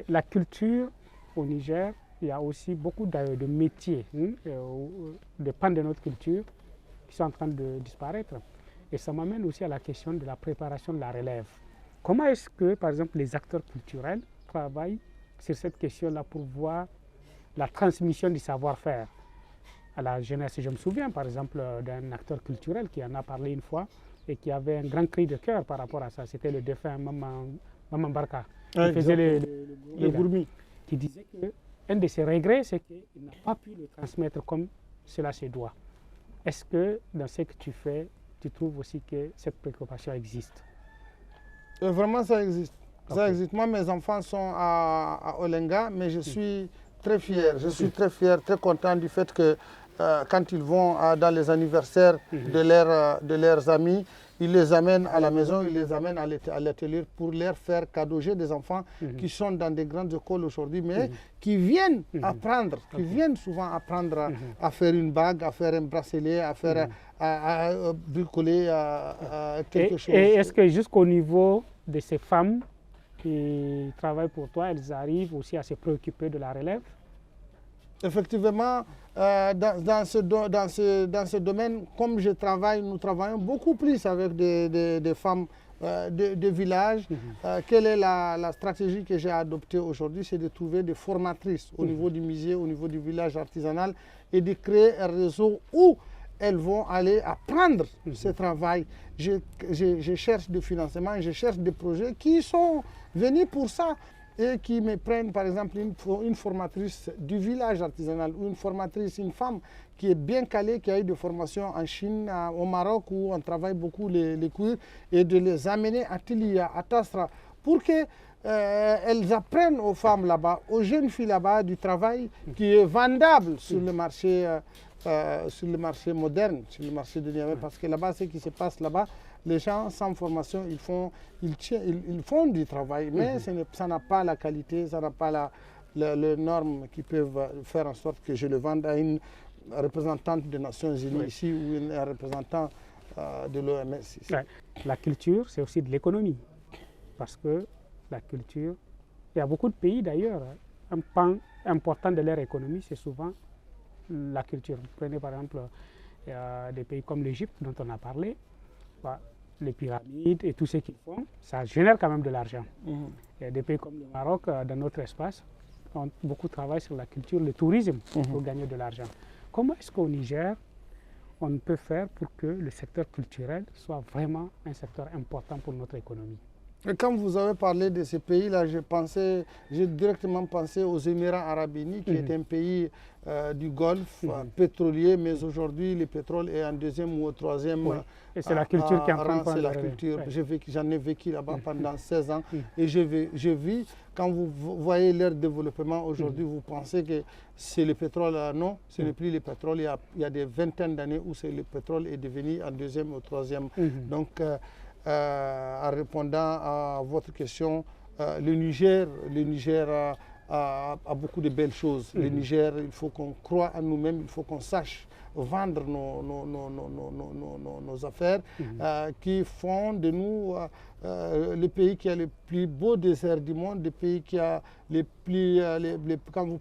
la culture au Niger, il y a aussi beaucoup de métiers, de pans de notre culture qui sont en train de disparaître. Et ça m'amène aussi à la question de la préparation de la relève. Comment est-ce que, par exemple, les acteurs culturels travaillent sur cette question-là pour voir la transmission du savoir-faire à la jeunesse? Je me souviens, par exemple, d'un acteur culturel qui en a parlé une fois et qui avait un grand cri de cœur par rapport à ça. C'était le défunt Maman Barka, qui faisait le gourmi, qui disait qu'un de ses regrets, c'est qu'il n'a pas pu le transmettre comme cela se doit. Est-ce que dans ce que tu fais, tu trouves aussi que cette préoccupation existe? Vraiment, ça existe. Okay. Ça existe. Moi, mes enfants sont à Olenga, mais je suis très fier. Je suis très fier, très content du fait que quand ils vont dans les anniversaires de leurs amis, ils les amènent à la maison, ils les amènent à l'atelier pour leur faire cadeau. J'ai des enfants qui sont dans des grandes écoles aujourd'hui, mais qui viennent apprendre, qui viennent souvent apprendre à faire une bague, à faire un bracelet, à faire à bricoler quelque chose. Et est-ce que jusqu'au niveau de ces femmes qui travaillent pour toi, elles arrivent aussi à se préoccuper de la relève? Effectivement, dans ce domaine, comme je travaille, nous travaillons beaucoup plus avec des femmes de village. Quelle est la stratégie que j'ai adoptée aujourd'hui? C'est de trouver des formatrices au niveau du musée, au niveau du village artisanal et de créer un réseau où elles vont aller apprendre ce travail. Je cherche des financements, je cherche des projets qui sont venus pour ça et qui me prennent par exemple une formatrice du village artisanal ou une formatrice, une femme qui est bien calée, qui a eu des formations en Chine, au Maroc où on travaille beaucoup les cuirs, et de les amener à Tilia, à Tasra, pour que elles apprennent aux femmes là-bas, aux jeunes filles là-bas, du travail qui est vendable sur le marché moderne, sur le marché de Niamey, parce que là-bas, ce qui se passe là-bas, les gens sans formation, ils font du travail, mais ça n'a pas la qualité, ça n'a pas les normes qui peuvent faire en sorte que je le vende à une représentante des Nations Unies ici ou un représentant de l'OMS ici. La culture, c'est aussi de l'économie, parce que la culture, il y a beaucoup de pays d'ailleurs, un pan important de leur économie, c'est souvent la culture. Vous prenez par exemple des pays comme l'Égypte dont on a parlé, les pyramides et tout ce qu'ils font, ça génère quand même de l'argent. Il y a des pays comme le Maroc, dans notre espace, ont beaucoup travaillé sur la culture, le tourisme pour gagner de l'argent. Comment est-ce qu'au Niger, on peut faire pour que le secteur culturel soit vraiment un secteur important pour notre économie? Et quand vous avez parlé de ces pays-là, j'ai directement pensé aux Émirats arabes unis, qui est un pays du Golfe, pétrolier, mais aujourd'hui le pétrole est en deuxième ou au troisième. Et c'est la culture qui est en train de prendre la culture. J'en ai vécu là-bas pendant 16 ans et je vis, quand vous voyez leur développement aujourd'hui, vous pensez que c'est le pétrole. Non, ce n'est plus le pétrole. Il y a des vingtaines d'années où le pétrole est devenu en deuxième ou troisième. Donc, en répondant à votre question, le Niger a beaucoup de belles choses. Le Niger, il faut qu'on croie en nous-mêmes, il faut qu'on sache vendre nos affaires, qui font de nous le pays qui a le plus beau désert du monde, le pays qui a quand vous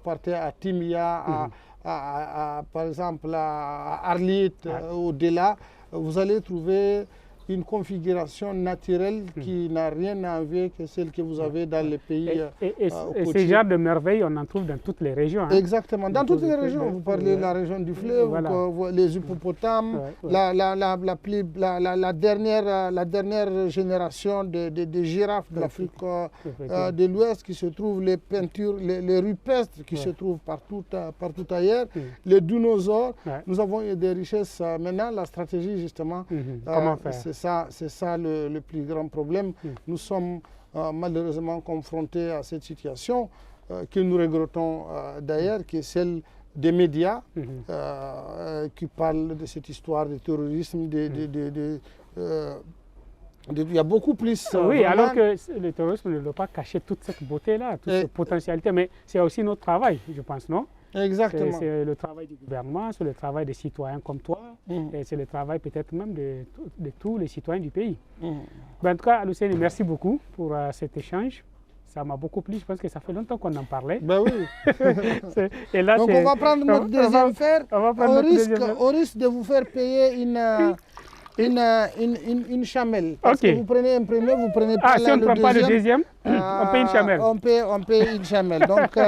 partez à Timia, par exemple à Arlit, au-delà, vous allez trouver une configuration naturelle qui n'a rien à envier que celle que vous avez dans les pays. Et ce genre de merveilles, on en trouve dans toutes les régions. Exactement, dans toutes les régions. Vous parlez de la région du fleuve, les hippopotames, la dernière génération de girafes de l'Afrique de l'Ouest qui se trouvent, les peintures, les rupestres qui se trouvent partout ailleurs, les dinosaures. Nous avons des richesses. Maintenant, la stratégie, justement, comment faire? C'est ça le plus grand problème. Nous sommes malheureusement confrontés à cette situation que nous regrettons d'ailleurs, qui est celle des médias qui parlent de cette histoire de terrorisme. Il y a beaucoup plus. Oui, alors que le terrorisme ne doit pas cacher toute cette beauté-là, toute cette potentialité, mais c'est aussi notre travail, je pense, non? Exactement. C'est le travail du gouvernement, c'est le travail des citoyens comme toi, et c'est le travail peut-être même de tous les citoyens du pays. En tout cas, Alousseni, merci beaucoup pour cet échange. ça m'a beaucoup plu. Je pense que ça fait longtemps qu'on en parlait. Ben oui. Et là, donc on va prendre notre deuxième fer, au risque de vous faire payer une chamelle. Parce que vous prenez un premier, vous prenez pas si on ne prend pas le deuxième, on paye une chamelle. On paye une chamelle. Donc,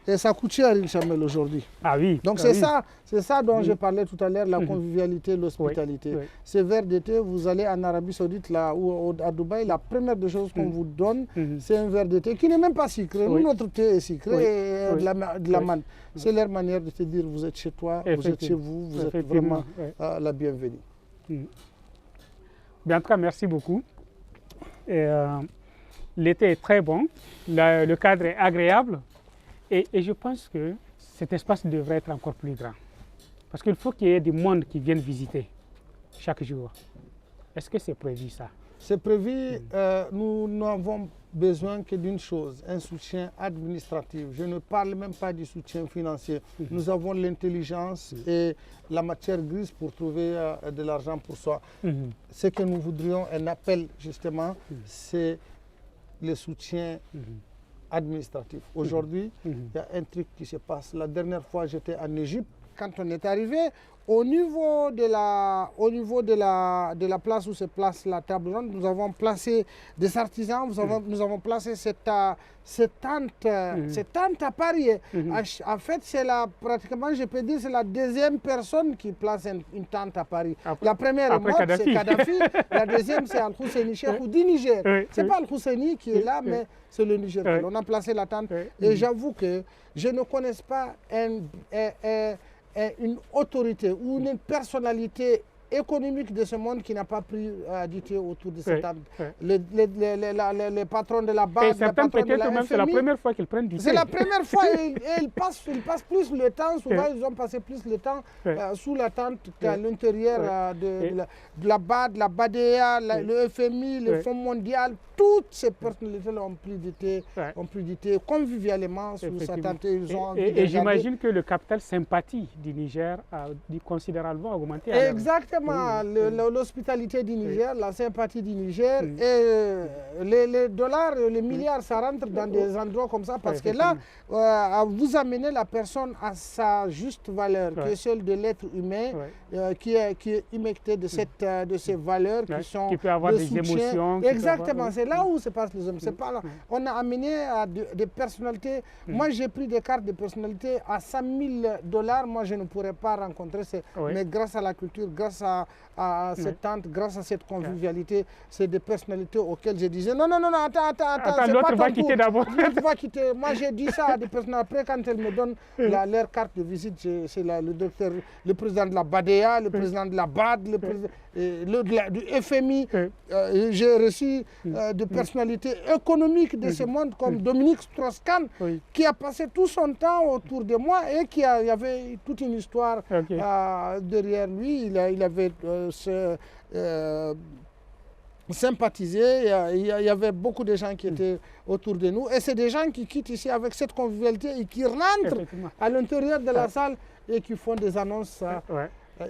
et ça coûte cher une chamelle aujourd'hui. Ah oui. Donc c'est ça dont je parlais tout à l'heure, la convivialité, l'hospitalité. Oui. Ces verres d'été, vous allez en Arabie Saoudite là, ou à Dubaï, la première des choses qu'on vous donne, c'est un verre d'été qui n'est même pas sucré. Nous, notre thé est sucré et de la menthe. C'est leur manière de te dire, vous êtes chez toi, vous êtes chez vous, vous êtes vraiment la bienvenue. Bien, en tout cas, merci beaucoup. L'été est très bon, le cadre est agréable et je pense que cet espace devrait être encore plus grand. Parce qu'il faut qu'il y ait du monde qui viennent visiter chaque jour. Est-ce que c'est prévu ça? C'est prévu, nous n'avons besoin que d'une chose, un soutien administratif. Je ne parle même pas du soutien financier. Nous avons l'intelligence et la matière grise pour trouver de l'argent pour soi. Ce que nous voudrions, un appel justement, c'est le soutien administratif. Aujourd'hui, il y a un truc qui se passe. La dernière fois, j'étais en Égypte. Quand on est arrivé, au niveau de la place où se place la table ronde, nous avons placé des artisans, nous avons placé cette tente à Paris. En fait, c'est pratiquement, je peux dire, c'est la deuxième personne qui place une tente à Paris. La première c'est Kadhafi, la deuxième c'est Al-Husseini Cheikhou du Niger. Ce n'est pas Al-Husseini qui est là, mais c'est le Niger. On a placé la tente et j'avoue que je ne connais pas une autorité ou une personnalité économique de ce monde qui n'a pas pris du thé autour de cette table. Les patrons de la BAD, les patrons de la FMI, c'est la première fois qu'ils prennent du thé. C'est la première fois et ils passent plus le temps, souvent ils ont passé plus le temps sous la tente qu'à l'intérieur de la BAD, la BADEA, le FMI, le Fonds mondial. Toutes ces personnalités ont pris du thé convivialement sous sa tente. Et j'imagine que le capital sympathie du Niger a considérablement augmenté. Exactement, l'hospitalité du Niger, la sympathie du Niger et les dollars, les milliards, ça rentre dans des endroits comme ça parce que là, vous amenez la personne à sa juste valeur, qui est celle de l'être humain, qui est humecté de ces valeurs qui sont qui peut avoir des émotions. Exactement, c'est là où se passent les hommes. C'est pas là. On a amené à des personnalités. Moi, j'ai pris des cartes de personnalité à $100 000. Moi, je ne pourrais pas rencontrer. Mais grâce à la culture, grâce à cette tente, grâce à cette convivialité, c'est des personnalités auxquelles je disais non, attends, l'autre va quitter d'abord. L'autre va quitter. Moi, j'ai dit ça à des personnes. Après, quand elles me donnent leur carte de visite, c'est le docteur, le président de la BADEA, le président de la BAD, le président du FMI. J'ai reçu de personnalités économiques de ce monde comme Dominique Strauss-Kahn, qui a passé tout son temps autour de moi et il y avait toute une histoire derrière lui. Il avait sympathisé, il y avait beaucoup de gens qui étaient autour de nous et c'est des gens qui quittent ici avec cette convivialité et qui rentrent à l'intérieur de la salle et qui font des annonces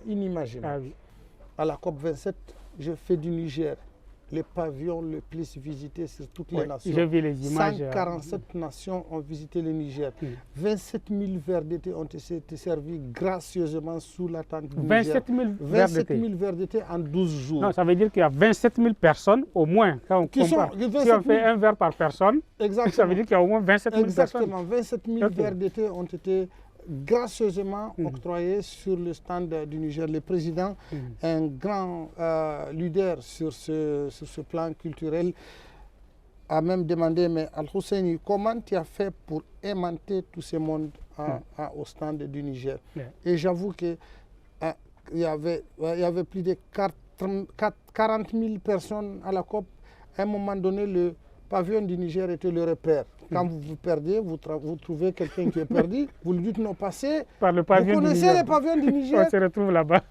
inimaginables. À la COP27, je fais du Niger le pavillon le plus visité sur toutes les nations. J'ai vu les images. 147 nations ont visité le Niger. 27 000 verres d'été ont été servis gracieusement sous la tente du Niger. 27 000 verres d'été en 12 jours. Non, ça veut dire qu'il y a 27 000 personnes au moins. Quand on compare. Si on fait un verre par personne, ça veut dire qu'il y a au moins 27 000 personnes. Exactement, 27 000 verres d'été ont été gracieusement octroyé sur le stand du Niger. Le président, un grand leader sur ce plan culturel, a même demandé, mais Al-Husseini, comment tu as fait pour aimanter tout ce monde au stand du Niger? Et j'avoue qu'il y avait plus de 40 000 personnes à la COP. À un moment donné, le pavillon du Niger était le repère. Quand vous vous perdez, vous trouvez quelqu'un qui est perdu, vous lui dites non, passez. Par le pavillon vous connaissez le pavillon du Niger. On se retrouve là-bas.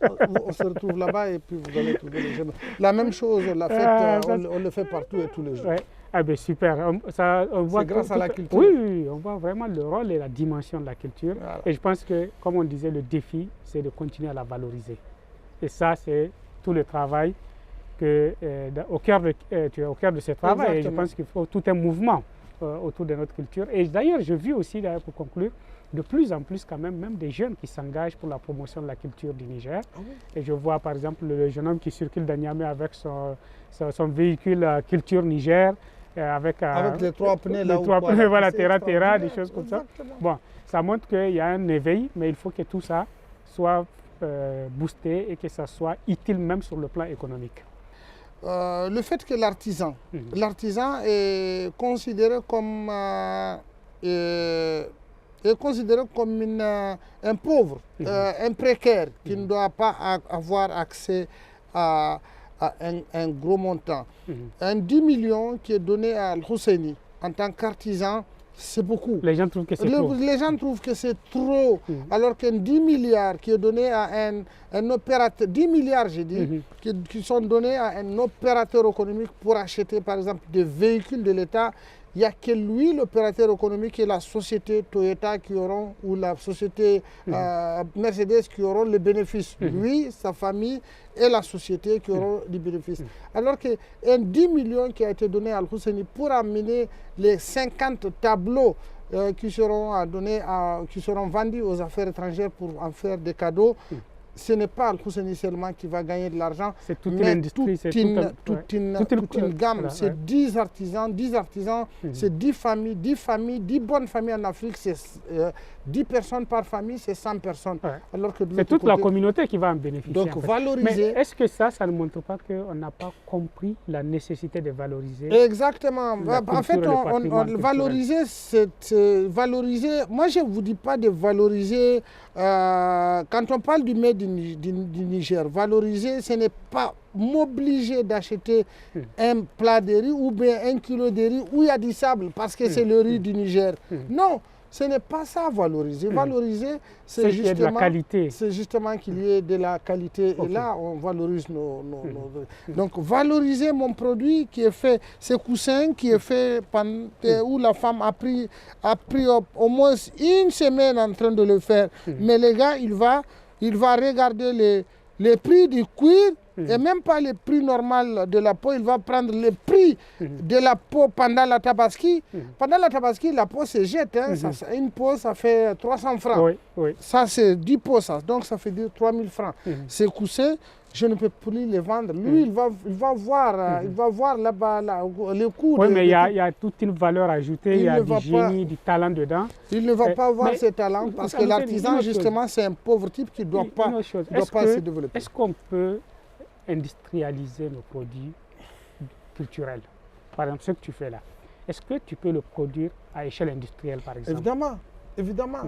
On se retrouve là-bas et puis vous allez trouver les gemmes. La même chose, on le fait partout et tous les jours. Ah ben super. C'est grâce à la culture. Oui, on voit vraiment le rôle et la dimension de la culture. Voilà. Et je pense que, comme on disait, le défi, c'est de continuer à la valoriser. Et ça, c'est tout le travail que, tu es au cœur de ce travail. Exactement. Et je pense qu'il faut tout un mouvement autour de notre culture. Et d'ailleurs, je vis aussi, pour conclure, de plus en plus quand même des jeunes qui s'engagent pour la promotion de la culture du Niger. Ah oui. Et je vois par exemple le jeune homme qui circule dans Niamey avec son véhicule Culture Niger, avec les 3 pneus là. Les 3 pneus, voilà, terra, des choses comme ça. Bon, ça montre qu'il y a un éveil, mais il faut que tout ça soit boosté et que ça soit utile même sur le plan économique. Le fait que l'artisan est considéré comme un pauvre, un précaire qui ne doit pas avoir accès à un gros montant. Un 10 millions qui est donné à Al-Husseini en tant qu'artisan, c'est beaucoup. Les gens trouvent que c'est trop. Les gens trouvent que c'est trop, alors qu'un 10 milliards qui est donné à un opérateur, 10 milliards j'ai dit, qui sont donnés à un opérateur économique pour acheter par exemple des véhicules de l'État, il n'y a que lui, l'opérateur économique, et la société Toyota qui auront, ou la société Mercedes qui auront les bénéfices. Lui, sa famille et la société qui auront les bénéfices. Alors qu'un 10 millions qui a été donné à Al-Husseini pour amener les 50 tableaux qui seront vendus aux affaires étrangères pour en faire des cadeaux, ce n'est pas Al-Husseini seulement qui va gagner de l'argent, c'est toute l'industrie, c'est toute une gamme. Voilà, c'est 10 artisans, c'est 10 familles, 10 bonnes familles en Afrique, c'est 10 personnes par famille, c'est 100 personnes. Ouais. Alors que c'est toute la communauté qui va en bénéficier. Donc en fait. valoriser. Mais est-ce que ça ne montre pas qu'on n'a pas compris la nécessité de valoriser? Exactement. En fait, valoriser, c'est valoriser. Moi, je ne vous dis pas de valoriser. Quand on parle du made du Niger, valoriser, ce n'est pas m'obliger d'acheter un plat de riz ou bien 1 kilo de riz où il y a du sable parce que c'est le riz du Niger. Non, ce n'est pas ça valoriser. Valoriser, c'est justement, qu'il y ait de la qualité. Et là, on valorise nos Donc, valoriser mon produit qui est fait, ce coussin qui est fait où la femme a pris au moins une semaine en train de le faire. Mais le gars, il va regarder les prix du cuir et même pas le prix normal de la peau, il va prendre le prix de la peau pendant la tabaski. Pendant la tabaski, la peau se jette. Une peau, ça fait 300 francs. Oui. Ça, c'est 10 peaux, ça. Donc, ça fait 3000 francs. Ces coussins, je ne peux plus les vendre. Lui, il va voir là-bas le coût. Oui, mais il y a toute une valeur ajoutée, il y a du génie, du talent dedans. Il ne va pas voir ses talents parce que l'artisan, justement, c'est un pauvre type qui ne doit pas se développer. Est-ce qu'on peut industrialiser nos produits culturels? Par exemple, ce que tu fais là, est-ce que tu peux le produire à échelle industrielle, par exemple? Évidemment.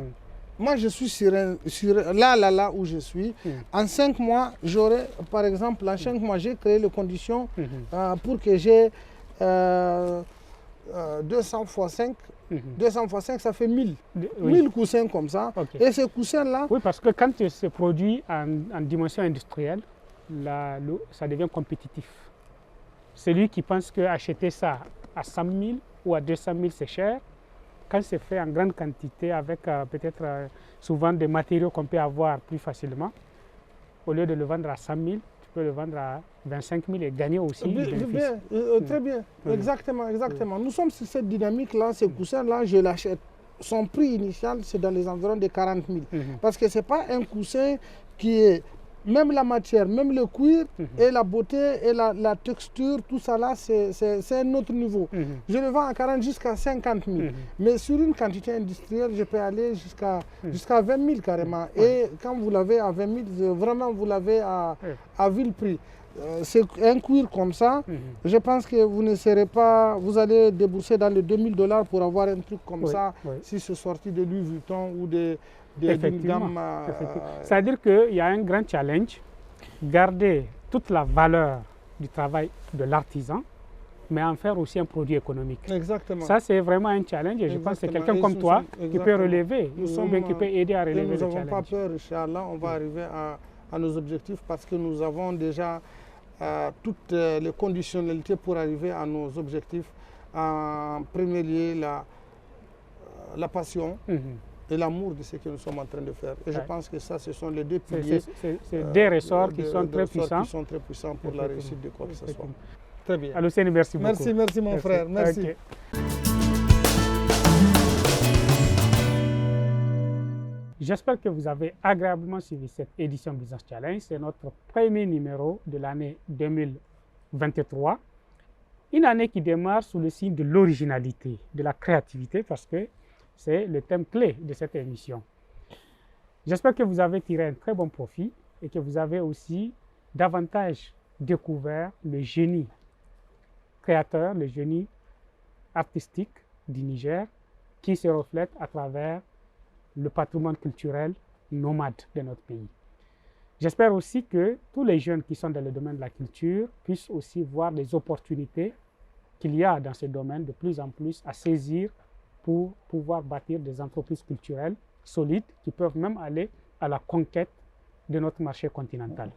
Moi, je suis sur là où je suis. En 5 mois, j'aurai, par exemple, en 5 mois, j'ai créé les conditions pour que j'ai 200 x 5. 200 x 5, ça fait 1000. 1000 coussins comme ça. Okay. Et ces coussins-là... Oui, parce que quand c'est produit en dimension industrielle, ça devient compétitif. Celui qui pense qu'acheter ça à 100 000 ou à 200 000, c'est cher. Quand c'est fait en grande quantité, avec peut-être souvent des matériaux qu'on peut avoir plus facilement, au lieu de le vendre à 100 000, tu peux le vendre à 25 000 et gagner aussi du bénéfice. Très bien, exactement. Nous sommes sur cette dynamique-là, ces coussins-là, je l'achète. Son prix initial, c'est dans les environs de 40 000. Parce que ce n'est pas un coussin qui est... Même la matière, même le cuir et la beauté et la texture, tout ça là, c'est un autre niveau. Je le vends à 40 jusqu'à 50 000. Mais sur une quantité industrielle, je peux aller jusqu'à 20 000 carrément. Et quand vous l'avez à 20 000, vraiment vous l'avez à vil prix. C'est un cuir comme ça, je pense que vous ne serez pas, vous allez débourser dans les $2000 pour avoir un truc comme ça, si c'est sorti de Louis Vuitton ou d'une gamme. C'est-à-dire qu'il y a un grand challenge, garder toute la valeur du travail de l'artisan, mais en faire aussi un produit économique. Exactement. Ça, c'est vraiment un challenge et je pense que c'est quelqu'un comme toi qui peut relever, ou bien qui peut aider à relever le challenge. Nous n'avons pas peur, Inch'Allah, on va arriver à nos objectifs parce que nous avons déjà toutes les conditionnalités pour arriver à nos objectifs. En premier lieu, la passion et l'amour de ce que nous sommes en train de faire. Et je pense que ça, ce sont les deux piliers. C'est des ressorts qui sont très puissants. Qui sont très puissants pour la réussite de quoi que ce soit. Très bien. Al-Husseini, merci beaucoup. Merci mon frère. Merci. Okay. J'espère que vous avez agréablement suivi cette édition Business Challenge. C'est notre premier numéro de l'année 2023. Une année qui démarre sous le signe de l'originalité, de la créativité, parce que c'est le thème clé de cette émission. J'espère que vous avez tiré un très bon profit et que vous avez aussi davantage découvert le génie créateur, le génie artistique du Niger qui se reflète à travers le patrimoine culturel nomade de notre pays. J'espère aussi que tous les jeunes qui sont dans le domaine de la culture puissent aussi voir les opportunités qu'il y a dans ce domaine de plus en plus à saisir pour pouvoir bâtir des entreprises culturelles solides qui peuvent même aller à la conquête de notre marché continental.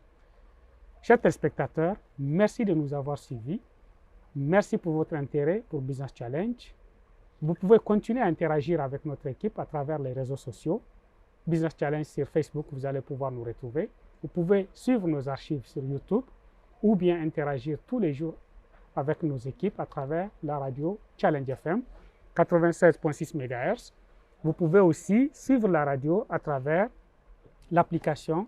Chers téléspectateurs, merci de nous avoir suivis. Merci pour votre intérêt pour Business Challenge. Vous pouvez continuer à interagir avec notre équipe à travers les réseaux sociaux. Business Challenge sur Facebook, vous allez pouvoir nous retrouver. Vous pouvez suivre nos archives sur YouTube ou bien interagir tous les jours avec nos équipes à travers la radio Challenge FM 96.6 MHz. Vous pouvez aussi suivre la radio à travers l'application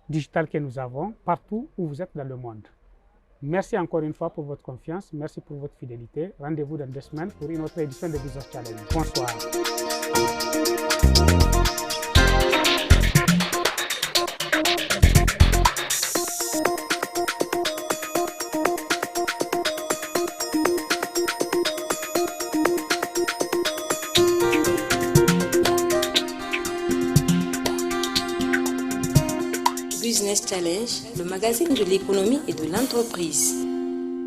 digitale que nous avons partout où vous êtes dans le monde. Merci encore une fois pour votre confiance, merci pour votre fidélité. Rendez-vous dans 2 semaines pour une autre édition de Business Challenge. Bonsoir. Business Challenge, le magazine de l'économie et de l'entreprise.